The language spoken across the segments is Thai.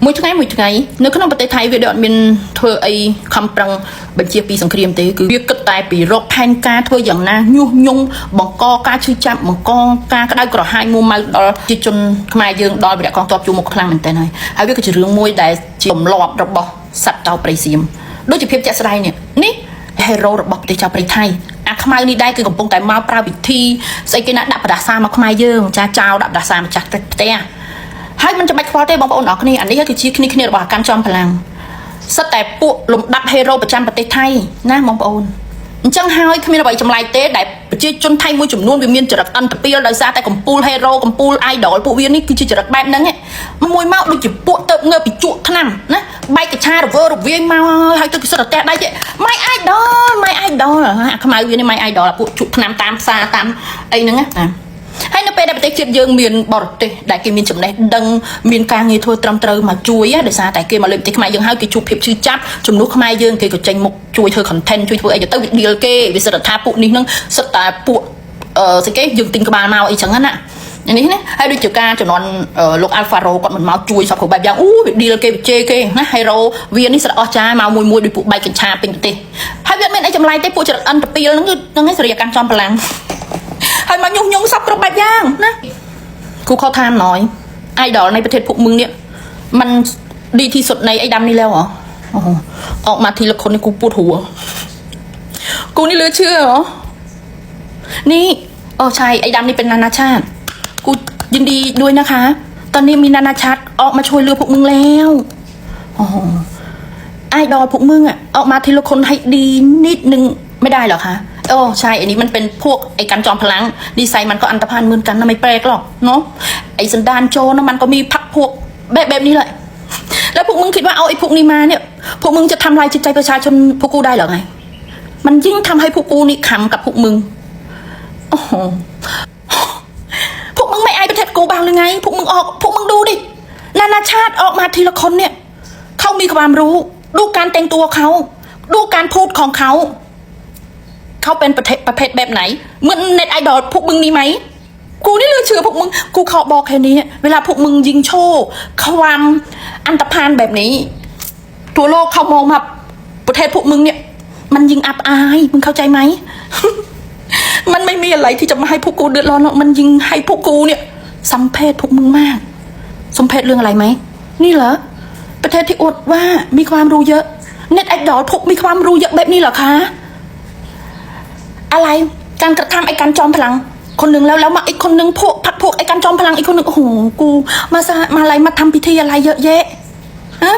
មួយថ្ងៃនៅក្នុងប្រទេសថៃវាអត់មានធ្វើអីខំប្រឹងបញ្ជាពីសង្គ្រាមទេគឺវាគិតតែពីរកផែនការធ្វើយ៉ាងណាញុះញង់បង្កការឈឺចាប់បង្កការក្តៅក្រហាយមួម៉ៅដល់ជាជនខ្មែរយើងដល់វិរៈកងទ័ពជួមុខខ្លាំងមែនទែនហើយវាក៏ជារឿងមួយដែលជាទម្លាប់របស់សត្វតោព្រៃសៀមដូចជាភាពជាក់ស្ដែងនេះហេរ៉ូរបស់ប្រទេសចៅព្រៃថៃអាខ្មៅនេះដែរគឺកំពុងតែមកប្រើវិធីស្អីគេណាដាក់បដាសាមកខ្មែរយើងចាចោលដាក់បដាសាម្ចាស់ផ្ទះហើយមិនចាំបាច់ខ្វល់ទេបងប្អូនអរគ្នាអានេះគឺជាគ្នារបស់អាកាន់ចំកម្លាំងសិតតែពួកលំដាប់ហេរ៉ូប្រចាំប្រទេសថៃណាបងប្អូនអញ្ចឹងហើយគ្មានអ្វីចម្លែកទេដែលប្រជាជនថៃមួយចំនួនវាមានចរិតអន្តពាលដោយសារតែកំពូលហេរ៉ូកំពូលអាយដលពួកវានេះគឺជាចរិតបែបហ្នឹងមួយមកដូចជាពួកទៅងើពីជក់ថ្នាំណាបែកកឆារវើរវាយមកហើយទៅសិតតែដៃម៉ៃអាយដលអាខ្មៅវានេះម៉ៃអាយដលពួកជក់ថ្នាំតាមផ្សារតាមអីហ្នឹងណាហើយនៅពេលដែលប្រទេសជាតិយើងមានបរទេសដែលគេមានចំណេះដឹងមានការងារធ្វើត្រឹមត្រូវមកជួយដោយសារតែគេមកលើប្រទេសខ្មែរយើងហើយគេជួបភាពឈឺចាប់ជំនួសខ្មែរយើងគេក៏ចេញមុខជួយធ្វើ content ជួយធ្វើអីទៅវា deal គេវាសិតថាពួកនេះនឹងសិតតែពួកស្អីគេយើងទិញក្បាលមកអីចឹងណានេះណាហើយដូចជាការចំនួនលោក Alfaro គាត់មិនមកជួយសពគ្រប់បែបយ៉ាងវា deal គេជេរគេណា hero វានេះស្រអស់ចាមកមួយដូចពួកបែកកញ្ឆាពេញប្រទេសហើយវាមានអីចម្លែកទេពួកចរិតអន្តពាលហ្នឹងឯងសេរីកម្មចំកម្លាំងហើយមកញុះញង់សពគ្រប់បែបយ៉ាងណាគូខថាណយអាយដលនៃប្រទេសពួកមឹងនេះมันดีที่สุดในไอ้ดำนี่แล้วเหรอออกมาทีละคนนี่กูปวดหัวกูนี่เหลือเชื่อเหรอนี่ใช่ไอ้ดำนี่เป็นนานาชาติกูยินดีด้วยนะคะตอนนี้มีนานาชาติออกมาช่วยเหลือพวกมึงแล้วไอ้ดอลพวกมึงอ่ะออกมาทีละคนให้ดีนิดนึงไม่ได้เหรอคะใช่อันนี้มันเป็นพวกไอ้การจอมพลังดีไซน์มันก็อันตรพานเหมือนกันนะไม่แปลกหรอกเนาะไอ้สันดานโจนะมันก็มีพักพวกแบบนี้แหละแล้วพวกมึงคิดว่าเอาไอ้พวกนี้มาเนี่ยพวกมึงจะทำลายจิตใจประชาชนพวกกูได้หรอไงมันยิ่งทำให้พวกกูนี่ขำกับพวกมึงพวกมึงไม่อายประเทศกูบ้างหรือไงพวกมึงดูดินานาชาติออกมาทีละคนเนี่ยเขามีความรู้ดูการแต่งตัวเขาดูการพูดของเขาเป็นประเภทแบบไหนเหมือนเน็ตไอดอลพวกมึงนี่ไหมกูนี่เลยเชื่อพวกมึงกูขอบอกแค่นี้เวลาพวกมึงยิงโชว์ความอันตรพานแบบนี้ทั่วโลกเขามองมาประเทศพวกมึงเนี่ยมันยิงอับอายมึงเข้าใจไหม มันไม่มีอะไรที่จะมาให้พวกกูเดือดร้อนหรอกมันยิงให้พวกกูเนี่ยสัมเพศพวกมึงมากสมเพศเรื่องอะไรไหมนี่เหรอประเทศที่อวดว่ามีความรู้เยอะเน็ตไอดอลพวกมีความรู้เยอะแบบนี้เหรอคะอะไรการกระทำไอ้การจอมพลังคนหนึ่งแล้วมาอีกคนหนึ่งพวกไอ้การจอมพลังอีกคนหนึ่งโอ้โหกูมาอะไรมาทำพิธีอะไรเยอะแยะฮะ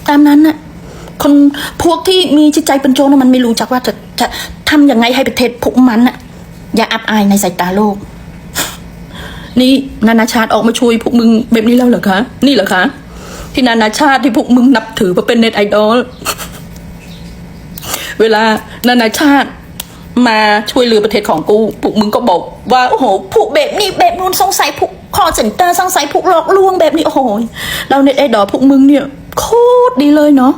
ตามนั้นน่ะคนพวกที่มีจิตใจเป็นโจรมันไม่รู้จักว่าจะทำยังไงให้ประเทศพวกมันน่ะอย่าอับอายในสายตาโลกนี่นานาชาติออกมาช่วยพวกมึงแบบนี้แล้วเหรอคะนี่เหรอคะที่นานาชาติที่พวกมึงนับถือว่าเป็นเน็ตไอดอลเวลานานาชาติมาช่วยเหลือประเทศของกูพวกมึงก็บอกว่าโอ้โหพวกแบบนี้แบบนู้นสงสัยพวกคอเซ็นเตอร์สงสัยพวกหลอกลวงแบบนี้โอ้โหเราเน็ตไอดอลพวกมึงเนี่ยโคตรดีเลยเนาะ